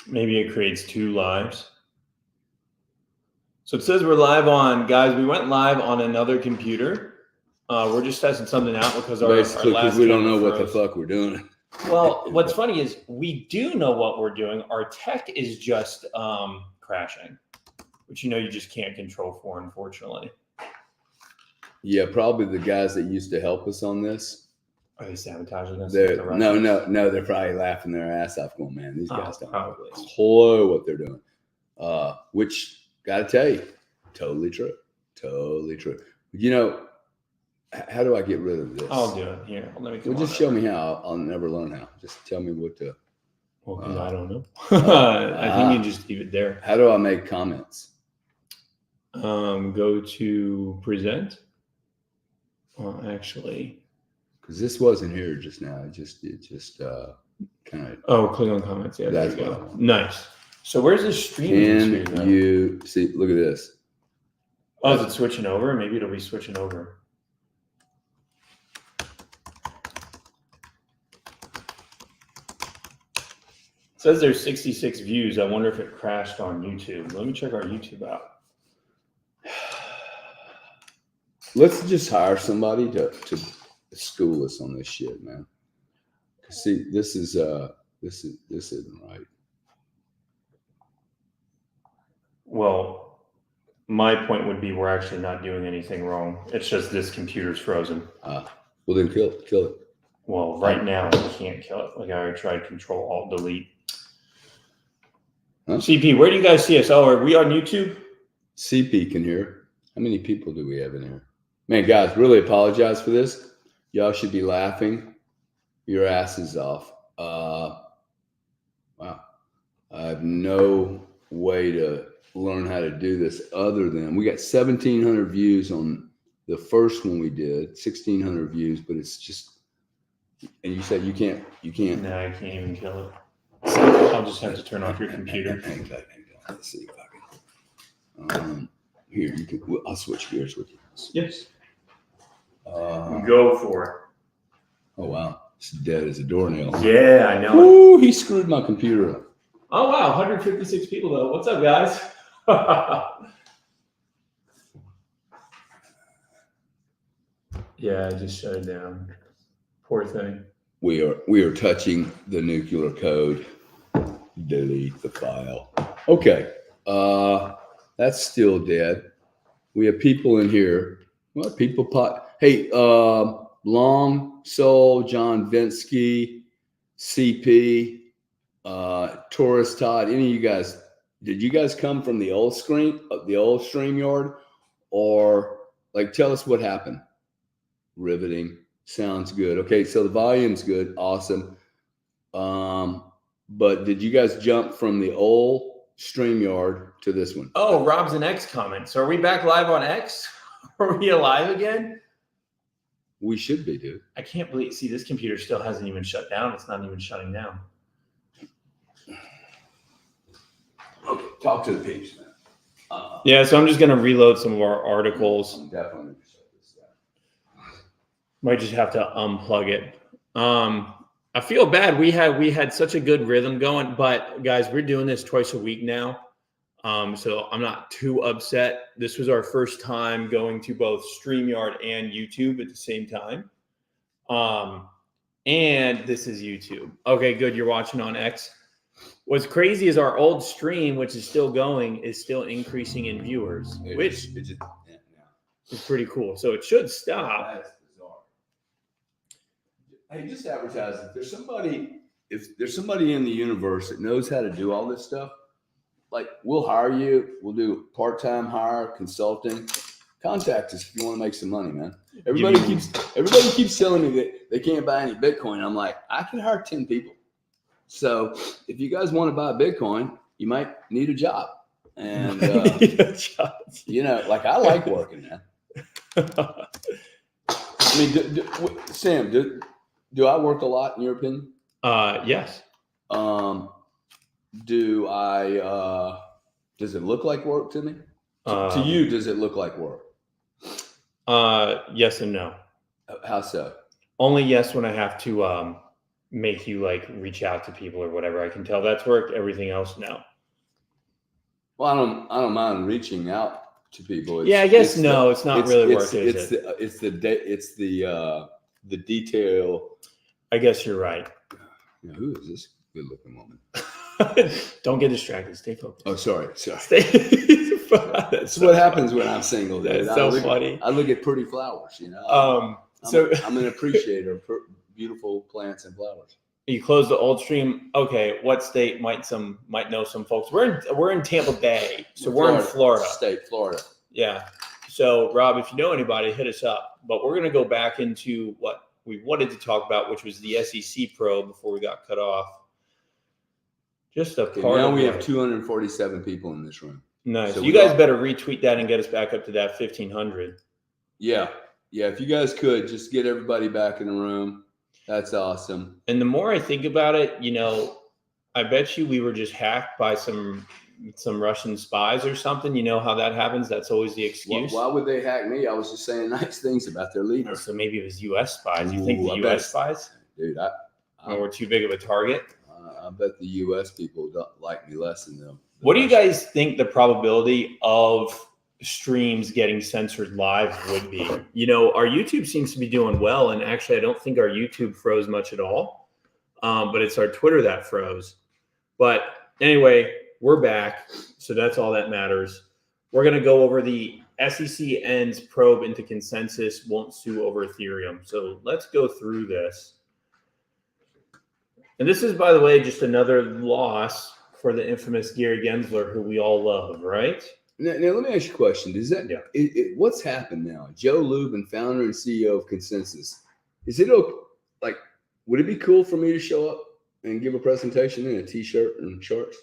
Maybe it creates 2 lives. So it says we're live on, guys. We went live on another computer. We're just testing something out because our last we don't know camera what the froze. fuck we're doing. Well, what's funny is we do know what we're doing. Our tech is just crashing, which you just can't control for, unfortunately. Yeah, probably the guys that used to help us on this. Are they sabotaging us? No, they're probably laughing their ass off going, man, these guys don't know what they're doing. Which, gotta tell you, totally true. Totally true. How do I get rid of this? I'll do it. Here, let me come just show me how. I'll never learn how. Just tell me what to. Well, because I don't know. I think you just leave it there. How do I make comments? Go to present. Actually, because this wasn't here just now. It just kind of. Oh, click on comments. Yeah, there you go. Nice. So where's this stream? Can you see? Look at this. Oh, is it switching over? Maybe it'll be switching over. It says there's 66 views. I wonder if it crashed on YouTube. Let me check our YouTube out. Let's just hire somebody to school us on this shit, man. See, this isn't right. Well, my point would be we're actually not doing anything wrong. It's just this computer's frozen. Well, then kill it. Well, right now I can't kill it. Like I already tried Control Alt Delete. Huh? CP, where do you guys see us? Oh, are we on YouTube? CP can hear. How many people do we have in here? Man, guys, really apologize for this. Y'all should be laughing your asses off. Wow. I have no way to learn how to do this other than we got 1,700 views on the first one we did, 1,600 views, but it's just, and you said you can't. No, I can't even kill it. I'll just have to turn off your computer. Let's see if I can. Here, you can. I'll switch gears with you. Yes. Go for it. Oh wow, it's dead as a doornail. Yeah, I know. Ooh, he screwed my computer up. Oh wow, 156 people though. What's up, guys? Yeah, I just shut it down. Poor thing. We are touching the nuclear code. Delete the file. Okay. That's still dead. We have people in here. What people pot? Hey, Long Soul, John Vinsky, CP, Taurus Todd. Any of you guys? Did you guys come from the old StreamYard, or like tell us what happened? Riveting. Sounds good. Okay, so the volume's good. Awesome. But did you guys jump from the old StreamYard to this one? Oh, Rob's an X comment. So are we back live on X? Are we alive again? We should be, dude. I can't believe. See, this computer still hasn't even shut down. It's not even shutting down. Okay, talk to the page, man. Yeah, so I'm just going to reload some of our articles. I'm definitely going to shut this down. Might just have to unplug it. I feel bad. We had such a good rhythm going, but guys, we're doing this twice a week now. So I'm not too upset. This was our first time going to both StreamYard and YouTube at the same time. And this is YouTube. Okay, good. You're watching on X. What's crazy is our old stream, which is still going, is still increasing in viewers, which is pretty cool. So it should stop. That's bizarre. Hey, just advertise. If there's somebody in the universe that knows how to do all this stuff, like we'll hire you. We'll do part-time hire, consulting. Contact us if you want to make some money, man. Everybody keeps telling me that they can't buy any Bitcoin. I'm like, I can hire 10 people. So if you guys want to buy Bitcoin, you might need a job. And like I like working, man. I mean, Sam, do I work a lot in your opinion? Yes. Do I? Does it look like work to me? To you, does it look like work? Yes and no. How so? Only yes when I have to make you like reach out to people or whatever. I can tell that's worked. Everything else, no. Well, I don't mind reaching out to people. I guess it's not really worth it. It's the detail. I guess you're right. Who is this good-looking woman? Don't get distracted. Stay focused. Oh, sorry. That's what happens when I'm single. Dude. That's so funny. I look at pretty flowers, I'm an appreciator of beautiful plants and flowers. You close the old stream. Okay, what state might know some folks? We're in Tampa Bay, so we're in Florida. Florida. Yeah. So Rob, if you know anybody, hit us up. But we're gonna go back into what we wanted to talk about, which was the SEC probe before we got cut off. Just a part. Now we have 247 people in this room. Nice. So you guys better retweet that and get us back up to that 1,500. Yeah. If you guys could just get everybody back in the room. That's awesome. And the more I think about it, I bet you we were just hacked by some Russian spies or something. You know how that happens? That's always the excuse. Why would they hack me? I was just saying nice things about their leader. So maybe it was U.S. spies. You think the U.S. spies? Dude, we're too big of a target? I bet the U.S. people don't like me less than them. What do you guys think the probability of streams getting censored live would be? Our YouTube seems to be doing well, and actually I don't think our YouTube froze much at all, but it's our Twitter that froze. But anyway, we're back, so that's all that matters. We're going to go over the SEC ends probe into consensus, won't sue over Ethereum. So let's go through this. And this is, by the way, just another loss for the infamous Gary Gensler, who we all love, right? Now let me ask you a question. Does that what's happened now? Joe Lubin, founder and CEO of Consensus. Is it like? Would it be cool for me to show up and give a presentation in a t-shirt and shorts?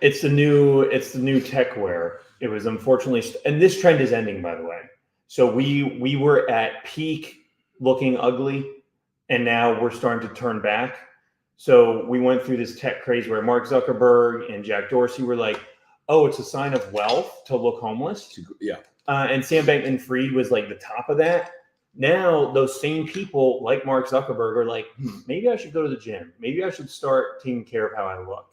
It's the new tech wear. It was unfortunately, and this trend is ending, by the way. So we were at peak looking ugly, and now we're starting to turn back. So we went through this tech craze where Mark Zuckerberg and Jack Dorsey were like, oh, it's a sign of wealth to look homeless. Yeah. And Sam Bankman-Fried was like the top of that. Now, those same people like Mark Zuckerberg are like, maybe I should go to the gym. Maybe I should start taking care of how I look.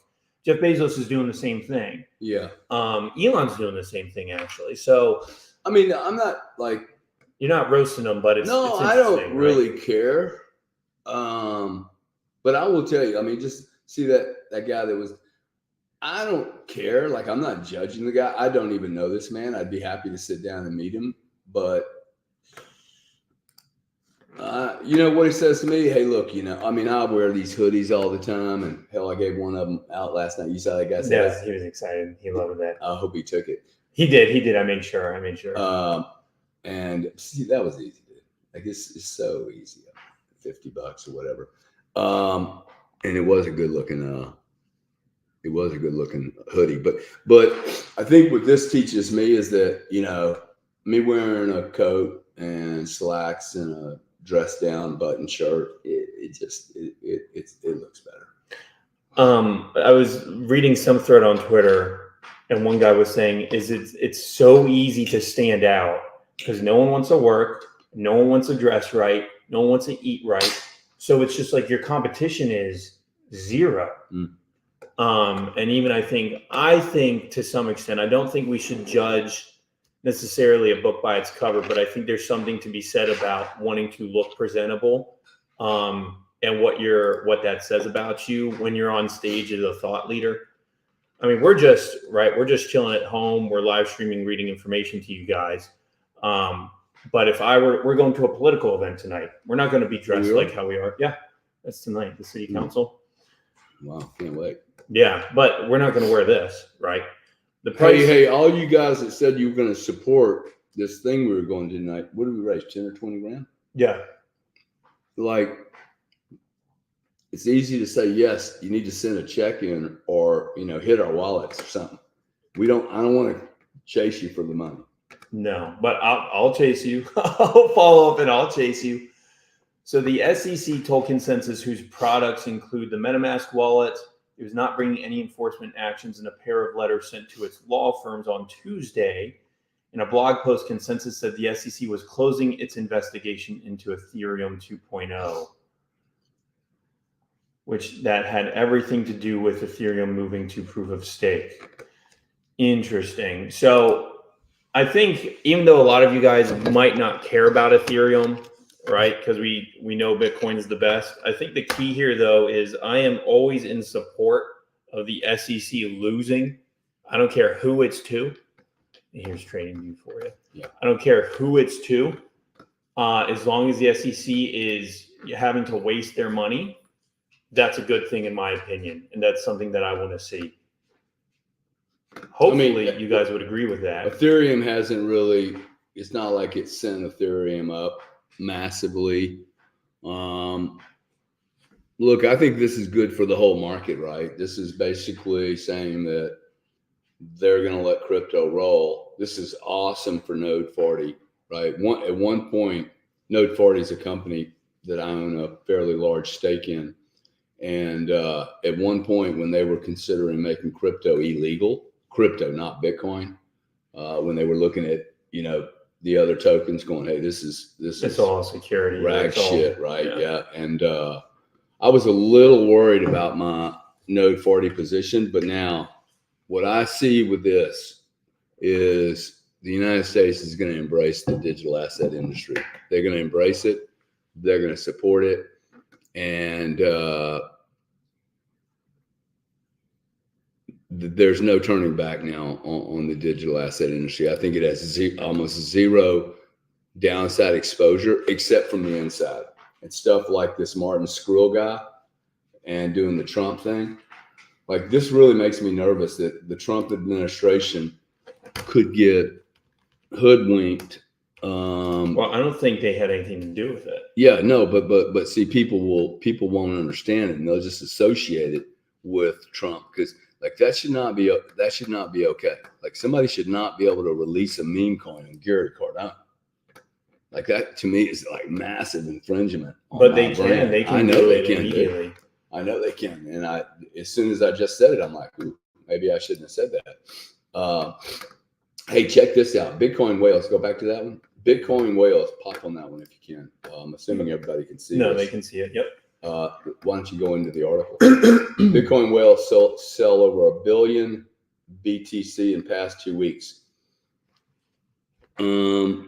Jeff Bezos is doing the same thing. Yeah. Elon's doing the same thing, actually. So, I mean, I'm not like... You're not roasting them, but it's I don't really care. But I will tell you, I mean, just see that guy that was... I don't care. Like, I'm not judging the guy. I don't even know this man. I'd be happy to sit down and meet him. But, you know what he says to me? Hey, look, I mean, I wear these hoodies all the time. And hell, I gave one of them out last night. You saw that guy say that? He was excited. He loved that. I hope he took it. He did. I made sure. And see, that was easy. Dude. Like, it's so easy. $50 or whatever. And it was a good looking, hoodie, but I think what this teaches me is that, me wearing a coat and slacks and a dress down button shirt, it looks better. I was reading some thread on Twitter, and one guy was saying, it's so easy to stand out because no one wants to work, no one wants to dress right, no one wants to eat right. So it's just like your competition is zero. And even I think to some extent, I don't think we should judge necessarily a book by its cover, but I think there's something to be said about wanting to look presentable, and what that says about you when you're on stage as a thought leader. I mean, we're just chilling at home. We're live streaming, reading information to you guys. But if we're going to a political event tonight, we're not going to be dressed like how we are. Yeah, that's tonight, the city council. Wow, can't wait. Yeah, but we're not going to wear this, right? Hey, all you guys that said you were going to support this thing we were going to tonight, what did we raise, 10 or 20 grand? Yeah. Like, it's easy to say, yes, you need to send a check in or, hit our wallets or something. I don't want to chase you for the money. No, but I'll chase you. I'll follow up and I'll chase you. So the SEC told Consensus, whose products include the MetaMask wallet, it was not bringing any enforcement actions in a pair of letters sent to its law firms on Tuesday. In a blog post, Consensus said the SEC was closing its investigation into Ethereum 2.0. which that had everything to do with Ethereum moving to proof of stake. Interesting. So I think even though a lot of you guys might not care about Ethereum, right? Because we know Bitcoin is the best. I think the key here though is I am always in support of the SEC losing. I don't care who it's to. Here's TradingView for you. Yeah. I don't care who it's to. As long as the SEC is having to waste their money, that's a good thing in my opinion. And that's something that I want to see. Hopefully you guys would agree with that. Ethereum hasn't really, it's not like it sent Ethereum up massively. Look, I think this is good for the whole market, right? This is basically saying that they're going to let crypto roll. This is awesome for Node 40, right? At one point, Node 40 is a company that I own a fairly large stake in. And at one point when they were considering making crypto illegal, crypto, not Bitcoin, when they were looking at, the other tokens going, hey, this is all security. Rag shit, right? Yeah. And I was a little worried about my Node 40 position, but now what I see with this is the United States is going to embrace the digital asset industry. They're going to embrace it. They're going to support it. And there's no turning back now on the digital asset industry. I think it has almost zero downside exposure, except from the inside. And stuff like this Martin Skrull guy and doing the Trump thing. Like, this really makes me nervous that the Trump administration could get hoodwinked. Well, I don't think they had anything to do with it. Yeah, no, but see, people won't understand it, and they'll just associate it with Trump, because like that should not be okay. Like, somebody should not be able to release a meme coin on Gary Cardone. Like, that to me is like massive infringement. But they can. They can. I know they can immediately. I know they can. And as soon as I just said it, I'm like, ooh, maybe I shouldn't have said that. Hey, check this out. Bitcoin whales. Go back to that one. Bitcoin whales. Pop on that one if you can. I'm assuming everybody can see No, this. they can see it. Yep. Why don't you go into the article? Bitcoin whales sell over 1 billion BTC in past 2 weeks.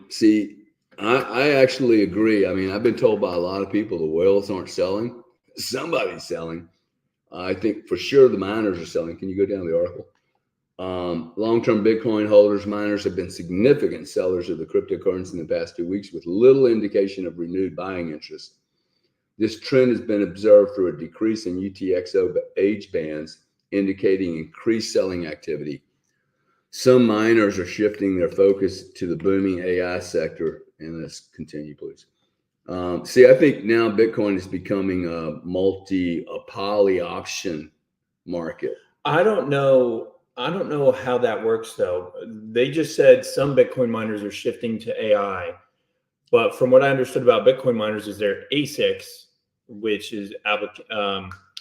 See, I actually agree. I mean, I've been told by a lot of people the whales aren't selling. Somebody's selling. I think for sure the miners are selling. Can you go down to the article? Long-term Bitcoin holders, miners have been significant sellers of the cryptocurrency in the past 2 weeks, with little indication of renewed buying interest. This trend has been observed through a decrease in UTXO age bands, indicating increased selling activity. Some miners are shifting their focus to the booming AI sector. And let's continue, please. See, I think now Bitcoin is becoming a poly option market. I don't know how that works though. They just said some Bitcoin miners are shifting to AI, but from what I understood about Bitcoin miners is they're ASICs, which is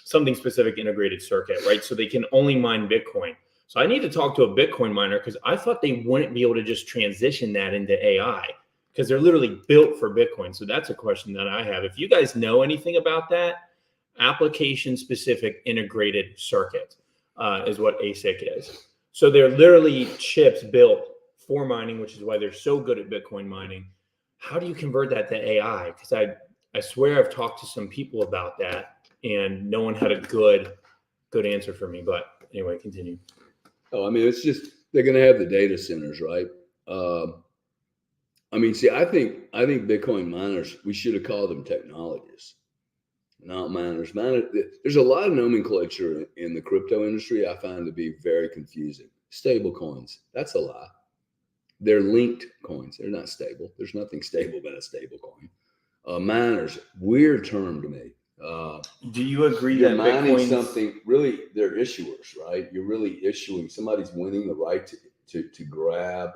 something specific integrated circuit, right? So they can only mine Bitcoin. So I need to talk to a Bitcoin miner, because I thought they wouldn't be able to just transition that into AI, because they're literally built for Bitcoin. So that's a question that I have. If you guys know anything about that, application specific integrated circuit is what ASIC is. So they're literally chips built for mining, which is why they're so good at Bitcoin mining. How do you convert that to AI? Because I swear I've talked to some people about that and no one had a good answer for me. But anyway, continue. Oh, I mean, it's just, they're going to have the data centers, right? I mean, see, I think Bitcoin miners, we should have called them technologists, not miners. There's a lot of nomenclature in the crypto industry I find to be very confusing. Stable coins, that's a lie. They're linked coins. They're not stable. There's nothing stable about a stable coin. Miners, weird term to me. Do you agree you're that mining Bitcoin's something? Really, they're issuers, right? You're really issuing. Somebody's winning the right to grab.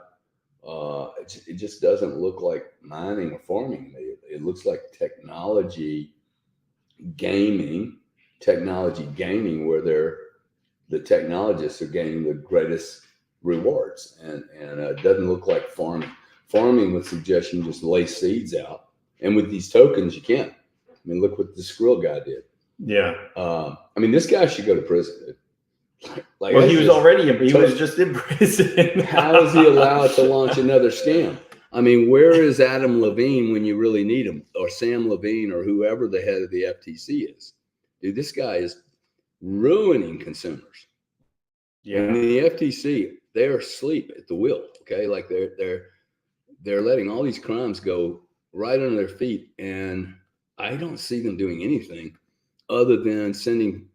It just doesn't look like mining or farming to me. It looks like technology gaming, where the technologists are gaining the greatest rewards, and it doesn't look like farming. Farming would suggest you just lay seeds out, and with these tokens you can't. I mean, look what the Skrill guy did. Yeah. I mean, this guy should go to prison. Dude. Like, well, he was just in prison. How is he allowed to launch another scam? I mean, where is Adam Levine when you really need him, or Sam Levine, or whoever the head of the FTC is? Dude, this guy is ruining consumers. Yeah. And the FTC, they're asleep at the wheel. Okay, like they're letting all these crimes go right under their feet, and I don't see them doing anything other than sending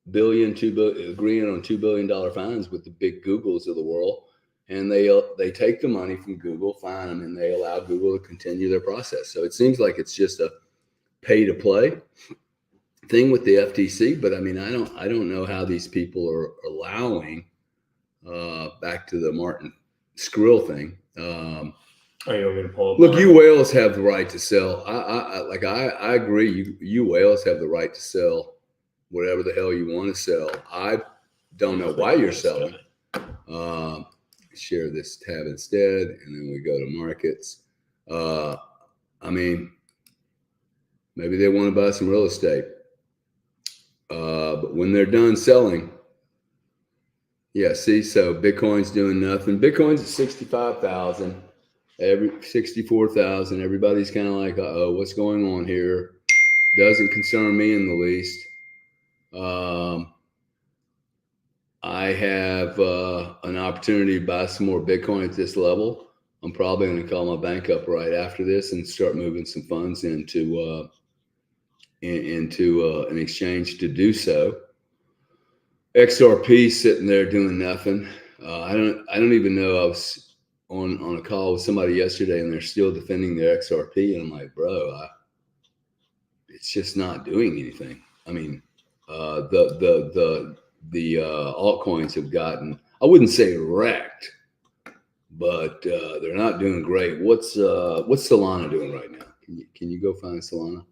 agreeing on $2 billion fines with the big Googles of the world, and they take the money from Google, fine them, and they allow Google to continue their process. So it seems like it's just a pay to play thing with the FTC. But I mean, I don't know how these people are allowing. Back to the Martin Skrill thing. Are you going to pull up? Look, you whales have the right to sell. I agree. You whales have the right to sell whatever the hell you want to sell. I don't know why you're selling. Share this tab instead, and then we go to markets. I mean, maybe they want to buy some real estate, but when they're done selling, yeah. See, so Bitcoin's doing nothing. Bitcoin's at 65,000, 64,000. Everybody's kind of like, uh-oh, what's going on here? Doesn't concern me in the least. I have an opportunity to buy some more Bitcoin at this level. I'm probably going to call my bank up right after this and start moving some funds into an exchange to do so. XRP sitting there doing nothing. I don't even know. I was on a call with somebody yesterday, and they're still defending their XRP, and I'm like, bro, it's just not doing anything. I mean, the altcoins have gotten, I wouldn't say wrecked, but they're not doing great. What's Solana doing right now? Can you go find Solana?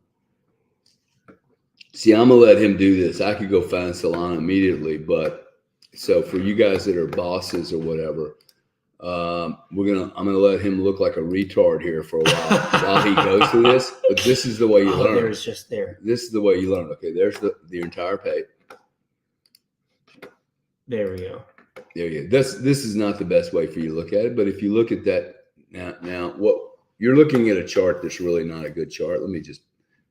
See, I'm gonna let him do this. I could go find Solana immediately, but so for you guys that are bosses or whatever, I'm gonna let him look like a retard here for a while he goes through this. But this is the way you learn. There's just there. This is the way you learn. Okay, there's the entire page. There we go. There you go. This is not the best way for you to look at it, but if you look at that now, what you're looking at a chart that's really not a good chart. Let me just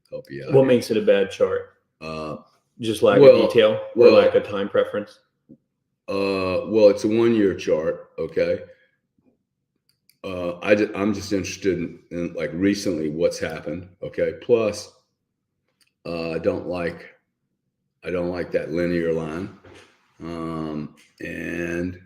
help you out. What makes it a bad chart? Just lack of detail or lack of time preference? Well, it's a 1 year chart. Okay. I'm just interested in like recently what's happened. Okay. Plus, I don't like that linear line. And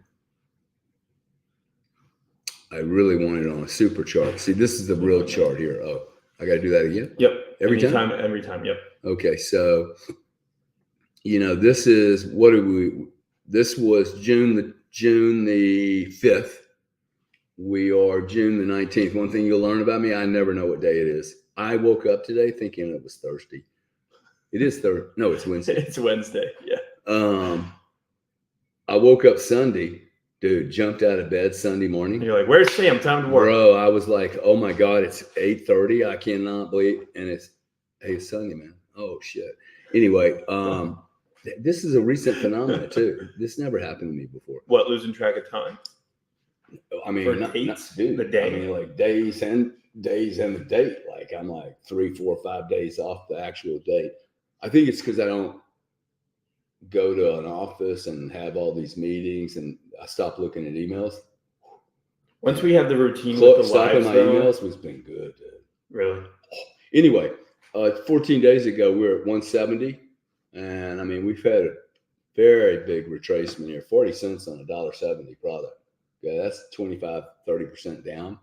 I really want it on a super chart. See, this is the real chart here. Oh, I got to do that again. Yep. Every time. Yep. Okay. So, this is, this was June the 5th. We are June the 19th. One thing you'll learn about me, I never know what day it is. I woke up today thinking it was Thursday. It is Thursday. No, it's Wednesday. It's Wednesday. Yeah. I woke up Sunday, dude, jumped out of bed Sunday morning. And you're like, where's Sam? Time to work. Bro, I was like, oh my God, it's 8:30. I cannot believe. And it's Sunday, man. Oh shit. Anyway, this is a recent phenomenon too. This never happened to me before. What, losing track of time? I mean, dude, the day. I mean, like days and the date. Like I'm like 3, 4, 5 days off the actual date. I think it's because I don't go to an office and have all these meetings, and I stopped looking at emails. Once we have the routine with the stopping lives, my emails has been good, dude. Really? Anyway, 14 days ago we were at 170, and I mean we've had a very big retracement here. 40 cents on a $1.70 product. Okay, that's 25-30% down.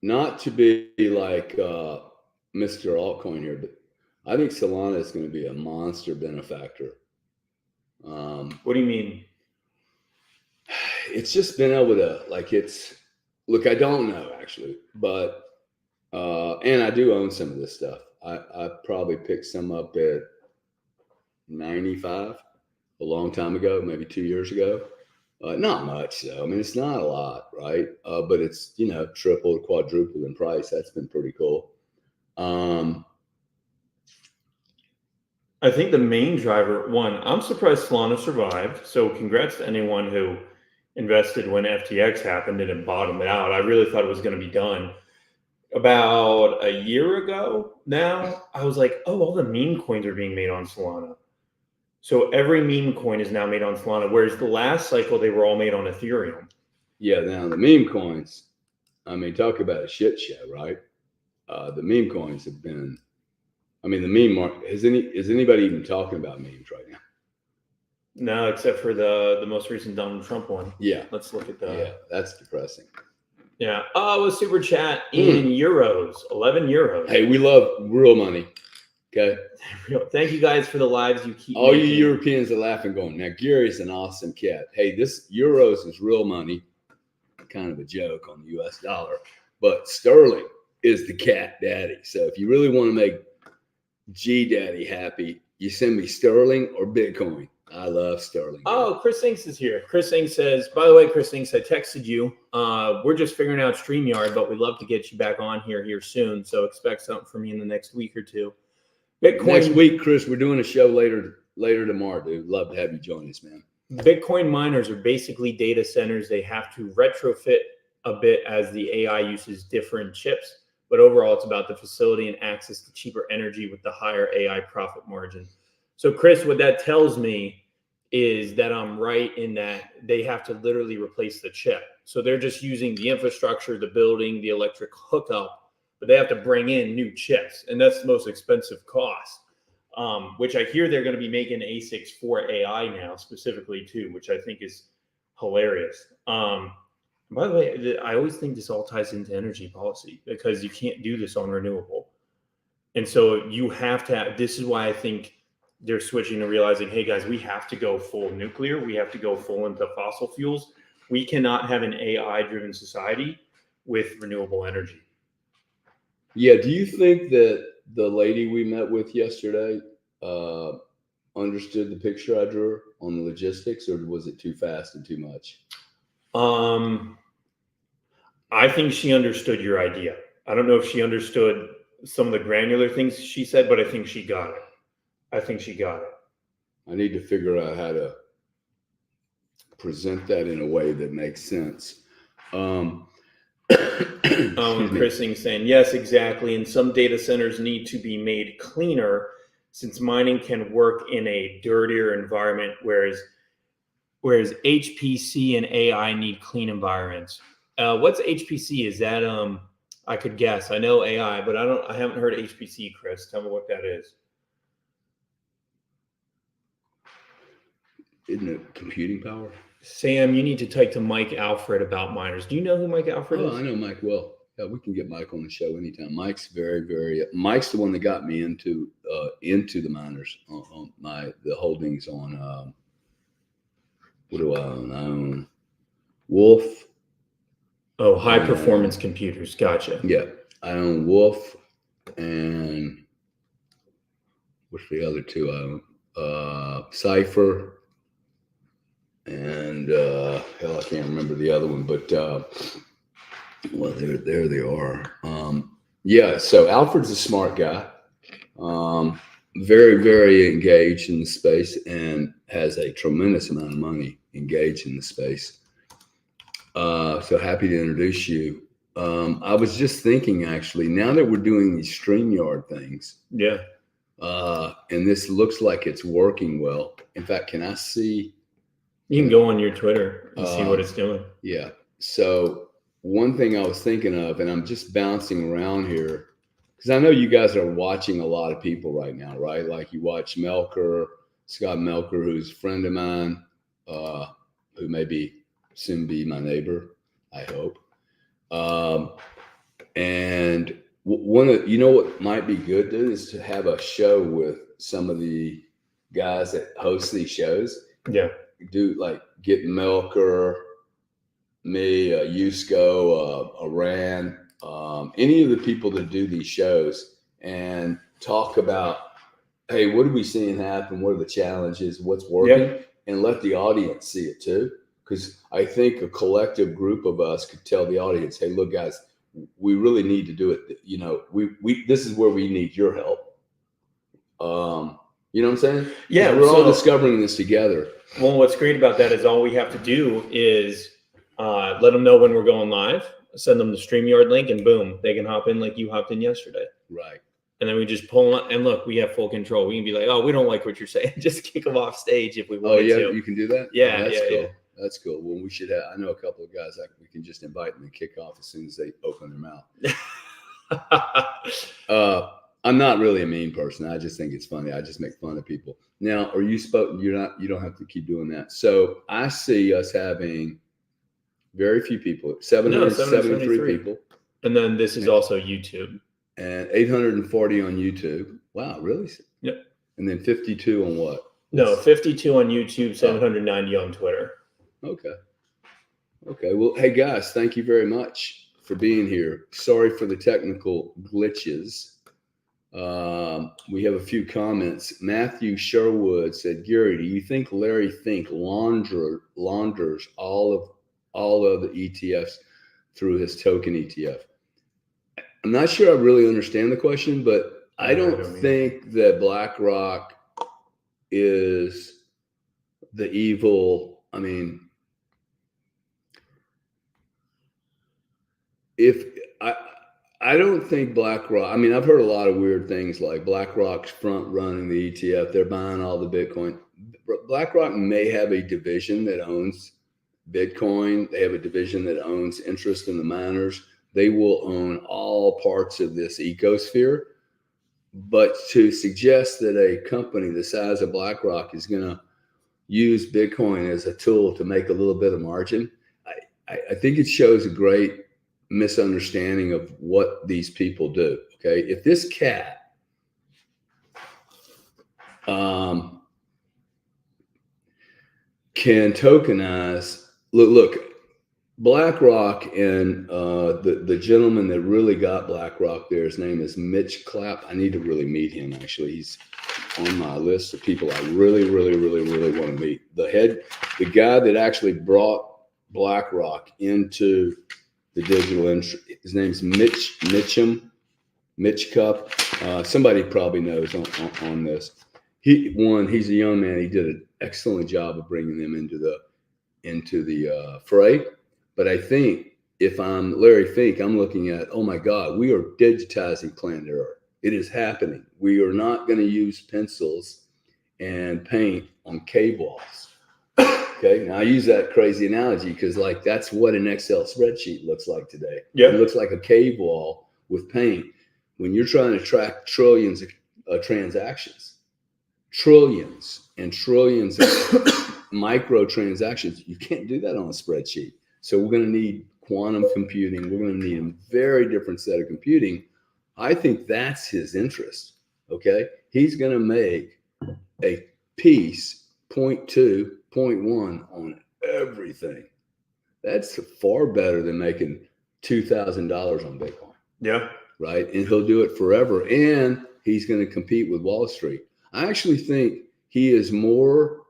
Not to be like Mr. Altcoin here, but I think Solana is going to be a monster benefactor. What do you mean? It's just been able to, like, look, I don't know actually, but, and I do own some of this stuff. I probably picked some up at 95 a long time ago, maybe 2 years ago. Not much though. I mean, it's not a lot, right? But it's, tripled, quadrupled in price. That's been pretty cool. I think the main driver, one, I'm surprised Solana survived. So congrats to anyone who invested when FTX happened and it bottomed out. I really thought it was going to be done. About a year ago now, I was like, oh, all the meme coins are being made on Solana. So every meme coin is now made on Solana, whereas the last cycle, they were all made on Ethereum. Yeah, now the meme coins, I mean, talk about a shit show, right? The meme coins have been, I mean, the meme market, is anybody even talking about memes right now? No, except for the most recent Donald Trump one. Yeah. Let's look at that. Yeah, that's depressing. Yeah. Oh, a super chat in euros, 11 euros. Hey, we love real money. Okay. Thank you guys for the lives you keep. All you Europeans are laughing, going, now Gary's an awesome cat. Hey, this euros is real money. Kind of a joke on the US dollar, but sterling is the cat daddy. So if you really want to make G daddy happy, you send me sterling or Bitcoin. I love sterling. Oh, Chris Inks is here. Chris Inks says, by the way, Chris Inks, I texted you. We're just figuring out StreamYard, but we'd love to get you back on here soon. So expect something from me in the next week or two. Bitcoin next week, Chris. We're doing a show later tomorrow, dude. Love to have you join us, man. Bitcoin miners are basically data centers. They have to retrofit a bit as the AI uses different chips, but overall it's about the facility and access to cheaper energy with the higher AI profit margin. So Chris, what that tells me is that I'm right in that they have to literally replace the chip. So they're just using the infrastructure, the building, the electric hookup, but they have to bring in new chips, and that's the most expensive cost. Which I hear they're going to be making ASICs for AI now specifically too, which I think is hilarious. By the way, I always think this all ties into energy policy because you can't do this on renewable. And so you have to have, this is why I think they're switching to realizing, hey guys, we have to go full nuclear. We have to go full into fossil fuels. We cannot have an AI driven society with renewable energy. Yeah. Do you think that the lady we met with yesterday understood the picture I drew on the logistics, or was it too fast and too much? I think she understood your idea. I don't know if she understood some of the granular things she said, but I think she got it. I need to figure out how to present that in a way that makes sense. Chris Ing's saying, yes, exactly. And some data centers need to be made cleaner since mining can work in a dirtier environment, whereas HPC and AI need clean environments. What's HPC? Is that I could guess. I know AI, but I haven't heard HPC, Chris. Tell me what that is. Isn't it computing power? Sam, you need to talk to Mike Alfred about miners. Do you know who Mike Alfred is? I know Mike well. Yeah, we can get Mike on the show anytime. Mike's Mike's the one that got me into the miners on the holdings on what do I own? Wolf. Oh, high performance computers. Gotcha. Yeah, I own Wolf, and what's the other two I own? Cypher. And hell, I can't remember the other one, but well, there they are. Yeah, so Alfred's a smart guy, very, very engaged in the space, and has a tremendous amount of money engaged in the space. So happy to introduce you. I was just thinking, actually, now that we're doing these StreamYard things, yeah, and this looks like it's working well. In fact, can I see? You can go on your Twitter and see what it's doing. Yeah. So one thing I was thinking of, and I'm just bouncing around here, because I know you guys are watching a lot of people right now, right? Like you watch Scott Melker, who's a friend of mine, who may soon be my neighbor, I hope. And what might be good, dude, is to have a show with some of the guys that host these shows. Yeah. Do like get Melker, me, Yusko, Aran, any of the people that do these shows, and talk about, hey, what are we seeing happen? What are the challenges? What's working? Yeah. And let the audience see it too. Because I think a collective group of us could tell the audience, hey, look, guys, we really need to do it. You know, we this is where we need your help. You know what I'm saying? Yeah, we're all discovering this together. Well, what's great about that is all we have to do is let them know when we're going live, send them the StreamYard link, and boom, they can hop in like you hopped in yesterday. Right. And then we just pull them, and look, we have full control. We can be like, oh, we don't like what you're saying. Just kick them off stage if we wanted to. You can do that? Yeah, that's yeah, cool. yeah. That's cool. Well, we should have, I know a couple of guys that we can just invite them and kick off as soon as they open their mouth. I'm not really a mean person. I just think it's funny. I just make fun of people. Now, are you spoken? You don't have to keep doing that. So I see us having very few people, 773 people. And then this is also YouTube. And 840 on YouTube. Wow, really? Yep. And then 52 on what? No, 52 on YouTube, 790 on Twitter. Okay. Well, hey guys, thank you very much for being here. Sorry for the technical glitches. We have a few comments. Matthew Sherwood said, Gary, do you think Larry Fink launders all of the ETFs through his token ETF? I'm not sure I really understand the question, but I don't think that BlackRock is the evil. I mean, I don't think BlackRock, I mean, I've heard a lot of weird things like BlackRock's front running the ETF. They're buying all the Bitcoin. BlackRock may have a division that owns Bitcoin. They have a division that owns interest in the miners. They will own all parts of this ecosphere. But to suggest that a company the size of BlackRock is going to use Bitcoin as a tool to make a little bit of margin, I think it shows a great misunderstanding of what these people do. Okay, if this cat can tokenize, look, BlackRock and the gentleman that really got BlackRock there, his name is Mitch Clapp. I need to really meet him. Actually, he's on my list of people I really want to meet. The guy that actually brought BlackRock into the digital industry, his name's Mitch Cup. Somebody probably knows on this. He's a young man. He did an excellent job of bringing them into the fray. But I think if I'm Larry Fink, I'm looking at, oh my God, we are digitizing planet Earth. It is happening. We are not going to use pencils and paint on cave walls. Okay, now I use that crazy analogy because like that's what an Excel spreadsheet looks like today. Yeah. It looks like a cave wall with paint. When you're trying to track trillions of transactions, trillions and trillions of micro transactions, you can't do that on a spreadsheet. So we're going to need quantum computing. We're going to need a very different set of computing. I think that's his interest. Okay, he's going to make a piece 0.2, 0.1 on everything. That's far better than making $2,000 on Bitcoin. Yeah. Right. And he'll do it forever. And he's going to compete with Wall Street. I actually think he is more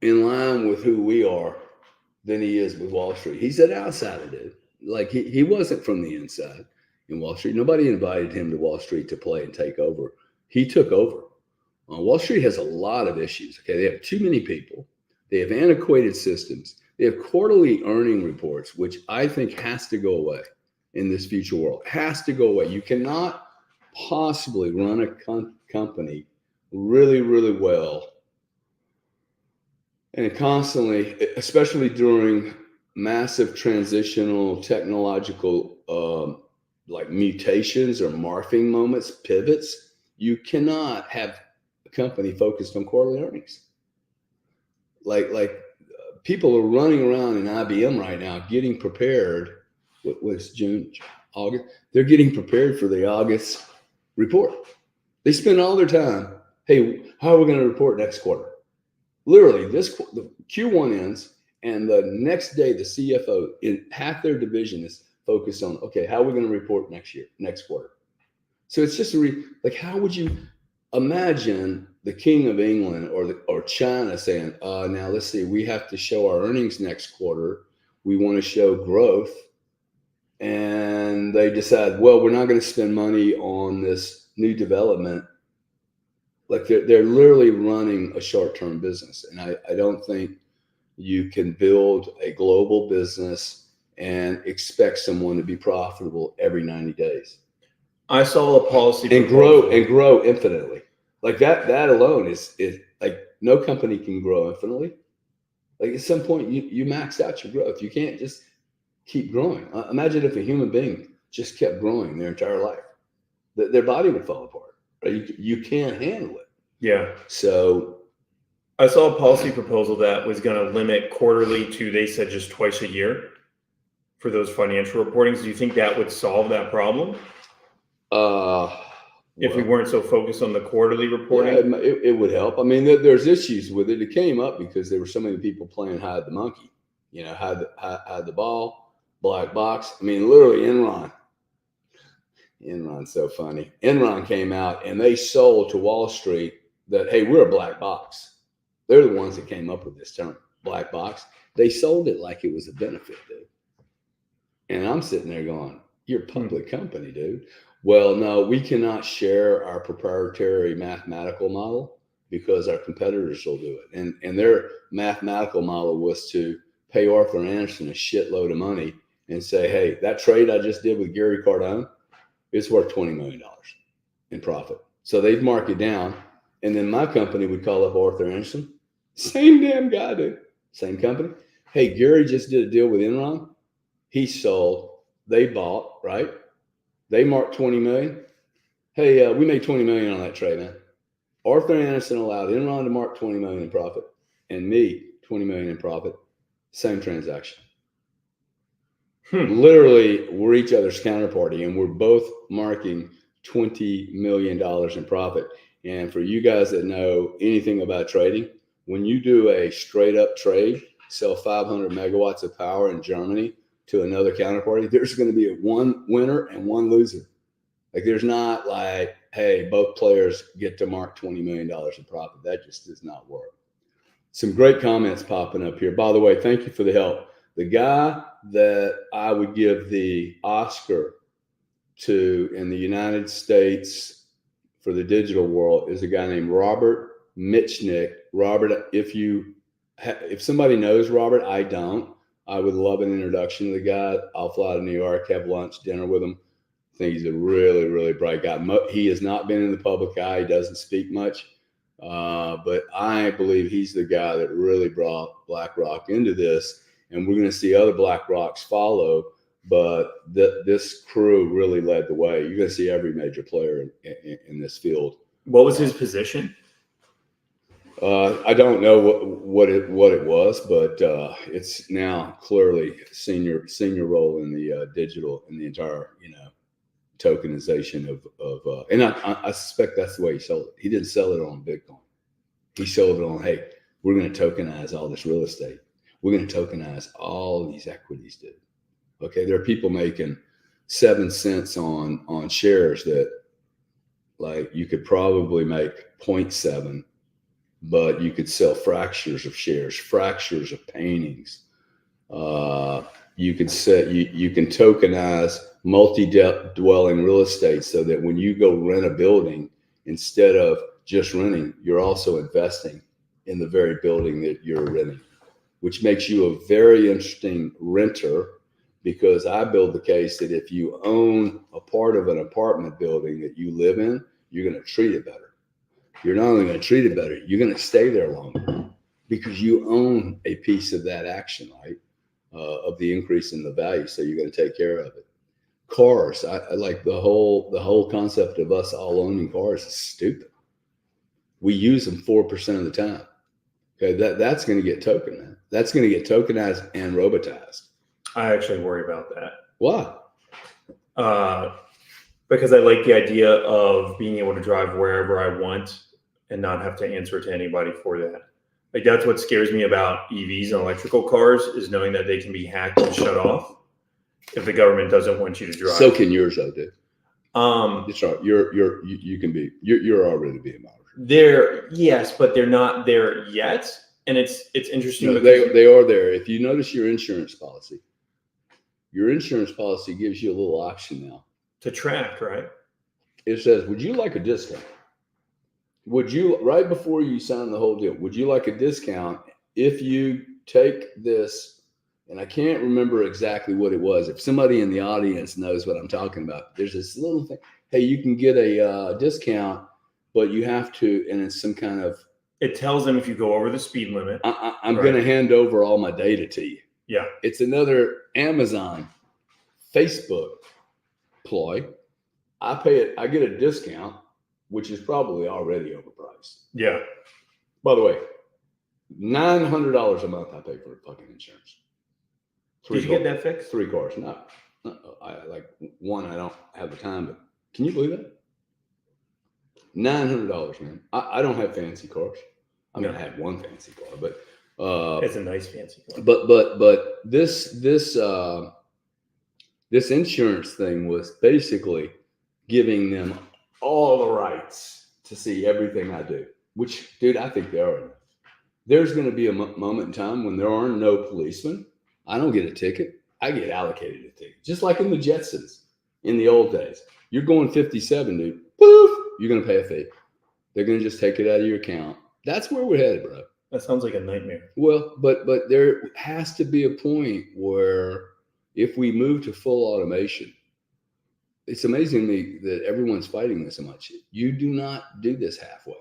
in line with who we are than he is with Wall Street. He's an outsider, dude. Like he wasn't from the inside in Wall Street. Nobody invited him to Wall Street to play and take over. He took over. Wall Street has a lot of issues. Okay, they have too many people. They have antiquated systems. They have quarterly earning reports, which I think has to go away in this future world. It has to go away. You cannot possibly run a company really well and constantly, especially during massive transitional technological like mutations or morphing moments, pivots. You cannot have company focused on quarterly earnings. Like people are running around in IBM right now getting prepared. What was June, August? They're getting prepared for the August report. They spend all their time, hey, how are we going to report next quarter? Literally, the Q1 ends, and the next day, the CFO in half their division is focused on, okay, how are we going to report next quarter? So it's just like, how would you imagine the King of England or China saying, now let's see, we have to show our earnings next quarter. We want to show growth. and they decide, well, we're not going to spend money on this new development. Like they're literally running a short-term business. And I don't think you can build a global business and expect someone to be profitable every 90 days. I saw a policy and grow infinitely. Like that alone is like no company can grow infinitely. Like at some point you max out your growth. You can't just keep growing. Imagine if a human being just kept growing their entire life. Their body would fall apart. Right? You can't handle it. Yeah. So I saw a policy proposal that was going to limit quarterly to, they said, just twice a year for those financial reportings. Do you think that would solve that problem? If we weren't so focused on the quarterly reporting? Yeah, it would help. I mean, there's issues with it. It came up because there were so many people playing hide the monkey. You know, hide the ball, black box. I mean, literally Enron's so funny. Enron came out and they sold to Wall Street that, hey, we're a black box. They're the ones that came up with this term, black box. They sold it like it was a benefit, dude. And I'm sitting there going, you're a public company, dude. Well, no, we cannot share our proprietary mathematical model because our competitors will do it. And their mathematical model was to pay Arthur Andersen a shitload of money and say, hey, that trade I just did with Gary Cardone, it's worth $20 million in profit. So they'd mark it down. And then my company would call up Arthur Andersen. Same damn guy, dude. Same company. Hey, Gary just did a deal with Enron. He sold. They bought, right? They marked 20 million. Hey, we made 20 million on that trade, man. Arthur Andersen allowed Enron to mark 20 million in profit and me 20 million in profit. Same transaction. Literally, we're each other's counterparty and we're both marking $20 million in profit. And for you guys that know anything about trading, when you do a straight up trade, sell 500 megawatts of power in Germany to another counterparty, there's going to be one winner and one loser. Like there's not like, hey, both players get to mark $20 million in profit. That just does not work. Some great comments popping up here. By the way, thank you for the help. The guy that I would give the Oscar to in the United States for the digital world is a guy named Robert Mitchnick. Robert, if somebody knows Robert, I don't. I would love an introduction to the guy. I'll fly to New York, have lunch, dinner with him. I think he's a really, really bright guy. He has not been in the public eye. He doesn't speak much. But I believe he's the guy that really brought BlackRock into this. And we're going to see other BlackRocks follow. But this crew really led the way. You're going to see every major player in this field. What was his position? I don't know what it was, but it's now clearly senior role in the digital in the entire tokenization of and I suspect that's the way he sold it. He didn't sell it on Bitcoin. He sold it on, hey, we're going to tokenize all this real estate. We're going to tokenize all these equities, dude. Okay, there are people making 7 cents on shares that like you could probably make 0.7. But you could sell fractures of shares, fractures of paintings. You can tokenize multi-dwelling real estate so that when you go rent a building, instead of just renting, you're also investing in the very building that you're renting, which makes you a very interesting renter, because I build the case that if you own a part of an apartment building that you live in, you're going to treat it better. You're not only going to treat it better, you're going to stay there longer because you own a piece of that action, right? Of the increase in the value. So you're going to take care of it. Cars, I like the whole concept of us all owning cars is stupid. We use them 4% of the time. Okay, that's going to get tokenized, man. That's going to get tokenized and robotized. I actually worry about that. Why? Because I like the idea of being able to drive wherever I want and not have to answer to anybody for that. Like that's what scares me about EVs and electrical cars, is knowing that they can be hacked and shut off if the government doesn't want you to drive. So can yours, though, dude. It's right. You're already being monitored. They're yes, but they're not there yet. And it's interesting. No, they are there. If you notice your insurance policy, your insurance policy gives you a little option now to track, right? It says, would you like a discount? Would you, right before you sign the whole deal, would you like a discount if you take this? And I can't remember exactly what it was. If somebody in the audience knows what I'm talking about, there's this little thing. Hey, you can get a discount, but you have to, and it's some kind of. It tells them if you go over the speed limit. I'm going to hand over all my data to you. Yeah. It's another Amazon, Facebook ploy. I pay it. I get a discount, which is probably already overpriced. Yeah. By the way, $900 a month I pay for fucking insurance. Did you get that fixed? 3 cars. No, I like one. I don't have the time, but can you believe that? $900, man. I don't have fancy cars. I mean, I have one fancy car, but it's a nice fancy car. But this insurance thing was basically giving them all the rights to see everything I do. Which, dude, I think they are enough. There's going to be a moment in time when there are no policemen. I don't get a ticket. I get allocated a ticket. Just like in the Jetsons in the old days. You're going 57, dude. Poof! You're going to pay a fee. They're going to just take it out of your account. That's where we're headed, bro. That sounds like a nightmare. Well, but there has to be a point where if we move to full automation, it's amazing to me that everyone's fighting this so much. You do not do this halfway.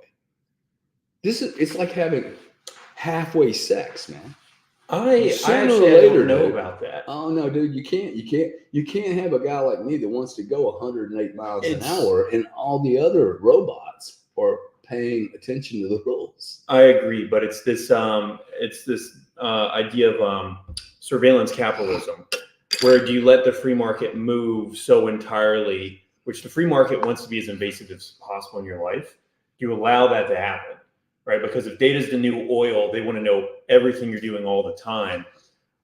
It's like having halfway sex, man. I don't know about that. Oh no, dude, you can't have a guy like me that wants to go 108 miles an hour, and all the other robots are paying attention to the rules. I agree, but it's this idea of surveillance capitalism, where do you let the free market move so entirely, which the free market wants to be as invasive as possible in your life? Do you allow that to happen? Right? Because if data is the new oil, they want to know everything you're doing all the time.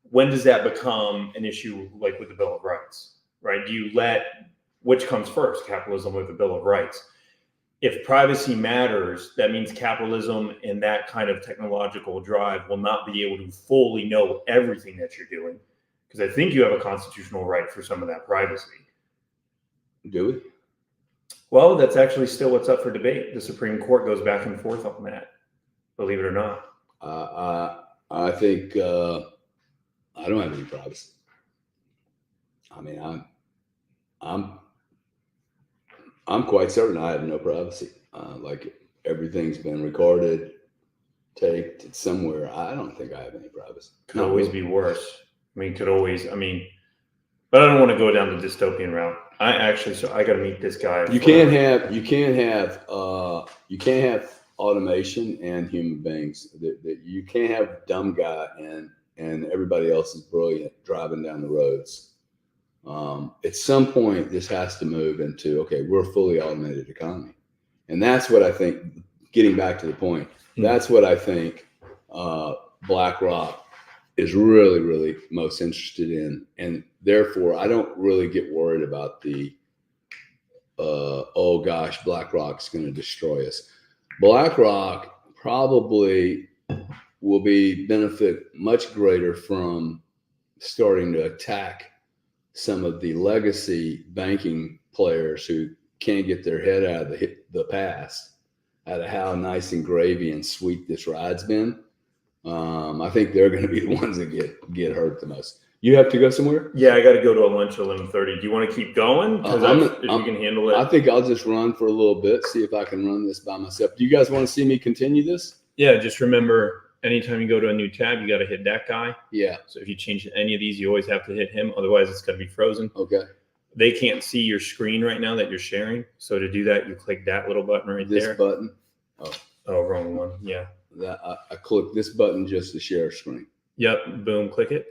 When does that become an issue, like with the Bill of Rights? Right? Do you let, which comes first, capitalism or the Bill of Rights? If privacy matters, that means capitalism and that kind of technological drive will not be able to fully know everything that you're doing. Because I think you have a constitutional right for some of that privacy. Do we? Well, that's actually still what's up for debate. The Supreme Court goes back and forth on that, believe it or not. I think I don't have any privacy. I mean, I'm quite certain I have no privacy. Like everything's been recorded, taped, it's somewhere. I don't think I have any privacy. Could always be worse. I mean, but I don't want to go down the dystopian route. I got to meet this guy. You can't have automation and human beings. You can't have dumb guy and everybody else is brilliant driving down the roads. At some point, this has to move into, okay, we're a fully automated economy. And that's what I think, getting back to the point, that's what I think BlackRock is really, really most interested in. And therefore, I don't really get worried about the, oh gosh, BlackRock's going to destroy us. BlackRock probably will benefit much greater from starting to attack some of the legacy banking players who can't get their head out of the past, out of how nice and gravy and sweet this ride's been. I think they're going to be the ones that get hurt the most. You have to go somewhere? Yeah, I got to go to a lunch at 11:30. Do you want to keep going? Because if you can handle it. I think I'll just run for a little bit, see if I can run this by myself. Do you guys want to see me continue this? Yeah, just remember, anytime you go to a new tab, you got to hit that guy. Yeah. So if you change any of these, you always have to hit him. Otherwise, it's going to be frozen. Okay. They can't see your screen right now that you're sharing. So to do that, you click that little button right there. This button? Oh, wrong one. Yeah. I click this button just to share screen. Yep. Boom. Click it.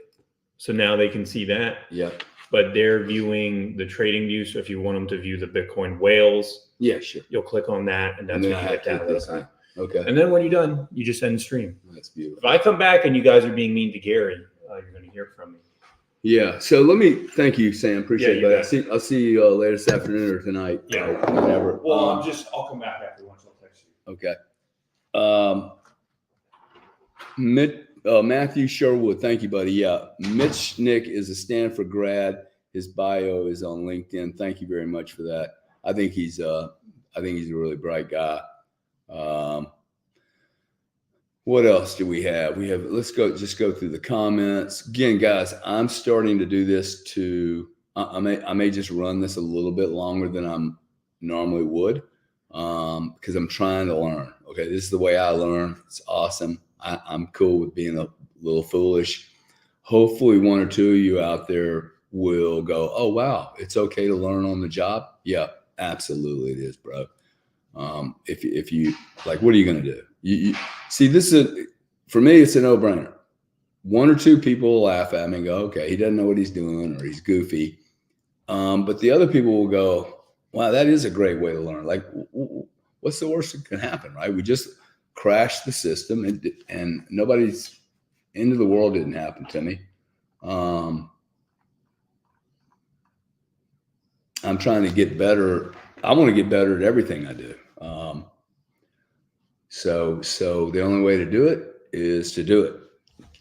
So now they can see that. Yep. But they're viewing the trading view. So if you want them to view the Bitcoin whales, yeah, sure, you'll click on that, and that's when you hit that little thing. Okay. And then when you're done, you just end stream. That's beautiful. If I come back and you guys are being mean to Gary, you're going to hear from me. Yeah. So thank you, Sam. Appreciate it. I'll see you later this afternoon or tonight. Yeah. Whatever. Well, I'll come back after lunch. I'll text you. Okay. Matthew Sherwood, thank you, buddy. Yeah, Mitch Nick is a Stanford grad. His bio is on LinkedIn. Thank you very much for that. I think he's a really bright guy. What else do we have? Let's just go through the comments again, guys. I'm starting to do this I may just run this a little bit longer than I normally would, because I'm trying to learn. Okay, this is the way I learn. It's awesome. I'm cool with being a little foolish. Hopefully, one or two of you out there will go, "Oh wow, it's okay to learn on the job." Yeah, absolutely, it is, bro. If you like, what are you going to do? You see, for me, it's a no-brainer. One or two people will laugh at me and go, "Okay, he doesn't know what he's doing, or he's goofy." But the other people will go, "Wow, that is a great way to learn." Like, what's the worst that can happen, right? We just crashed the system, and nobody's end of the world didn't happen to me. I'm trying to get better. I want to get better at everything I do. So the only way to do it is to do it.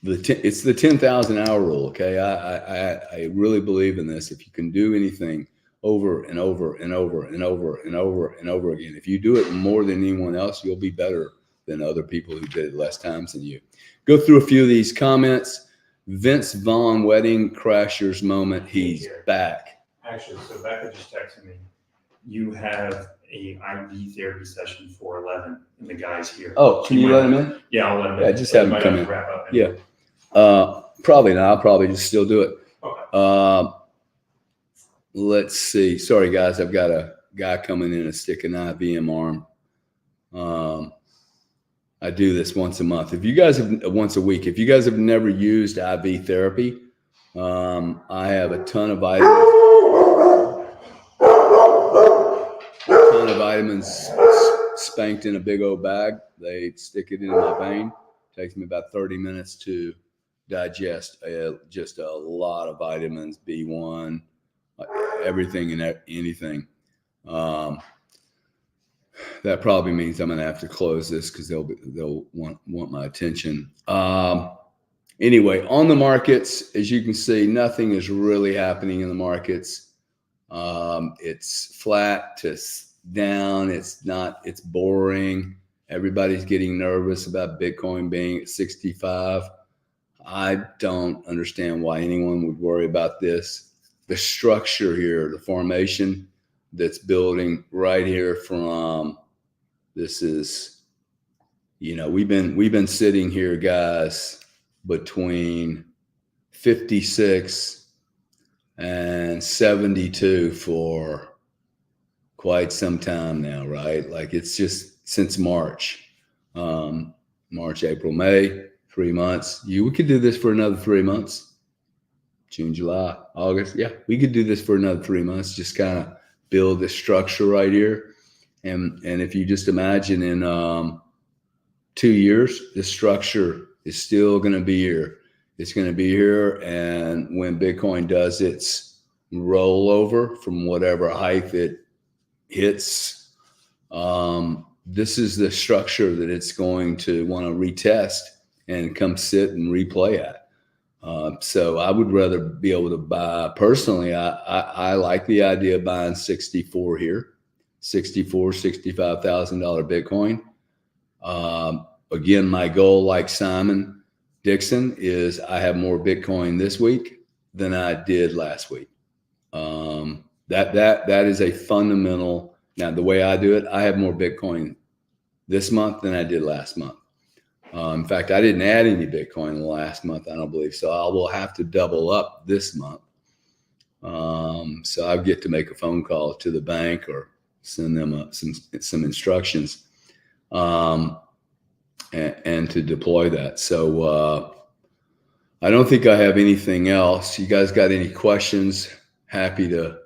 It's the 10,000 hour rule. Okay. I really believe in this. If you can do anything over and over and over and over and over and over again, if you do it more than anyone else, you'll be better than other people who did it less times than you. Go through a few of these comments. Vince Vaughn, wedding crashers moment. He's back. Actually, so Becca just texted me. You have a IV therapy session for 11, and the guy's here. Oh, can you let him in? Yeah, I'll let him in. Yeah, just have him come in. Wrap up Yeah. Probably not. I'll probably just still do it. Okay. Let's see. Sorry, guys. I've got a guy coming in and sticking an IV in my arm. I do this once a month. Once a week. If you guys have never used IV therapy, I have a ton of vitamins spanked in a big old bag. They stick it in my vein. Takes me about 30 minutes to digest just a lot of vitamins, B1, everything and anything. That probably means I'm going to have to close this because they'll want my attention. Anyway, on the markets, as you can see, nothing is really happening in the markets. It's flat to down. It's boring. Everybody's getting nervous about Bitcoin being at 65. I don't understand why anyone would worry about this. The structure here, the formation that's building right here from this is, we've been sitting here, guys, between 56 and 72 for quite some time now, right? Like it's just since March, April, May, 3 months. We could do this for another 3 months. June, July, August. Yeah, we could do this for another 3 months. Just kind of build this structure right here. And if you just imagine in 2 years, this structure is still going to be here. It's going to be here. And when Bitcoin does its rollover from whatever height it hits, this is the structure that it's going to want to retest and come sit and replay at. So I would rather be able to buy, personally, I like the idea of buying 64 here, $65,000 Bitcoin. Again, my goal, like Simon Dixon, is I have more Bitcoin this week than I did last week. That is a fundamental. Now, the way I do it, I have more Bitcoin this month than I did last month. In fact, I didn't add any Bitcoin in the last month, I don't believe. So I will have to double up this month. So I get to make a phone call to the bank or send them some instructions and to deploy that. So I don't think I have anything else. You guys got any questions? Happy to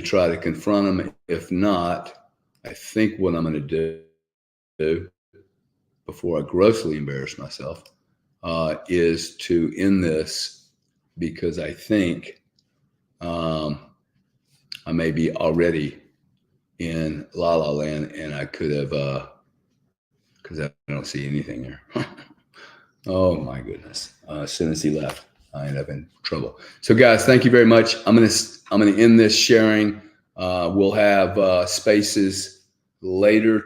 try to confront them. If not, I think what I'm going to do before I grossly embarrass myself, is to end this, because I think I may be already in La La Land, and I could have, because I don't see anything there. Oh my goodness. As soon as he left, I ended up in trouble. So guys, thank you very much. I'm gonna end this sharing. We'll have spaces later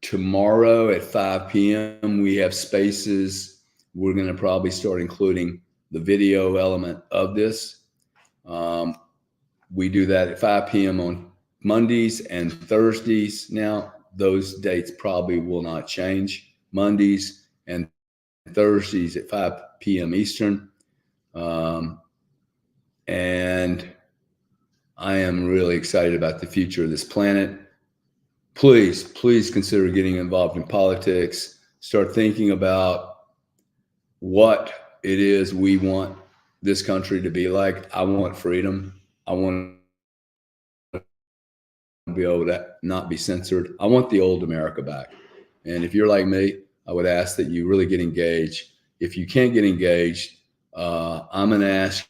tomorrow at 5 p.m. We have spaces. We're gonna probably start including the video element of this. We do that at 5 p.m. on Mondays and Thursdays. Now, those dates probably will not change. Mondays and Thursdays at 5 p.m. Eastern. And I am really excited about the future of this planet. Please consider getting involved in politics. Start thinking about what it is we want this country to be like. I want freedom. I want to be able to not be censored. I want the old America back. And if you're like me, I would ask that you really get engaged. If you can't get engaged, I'm going to ask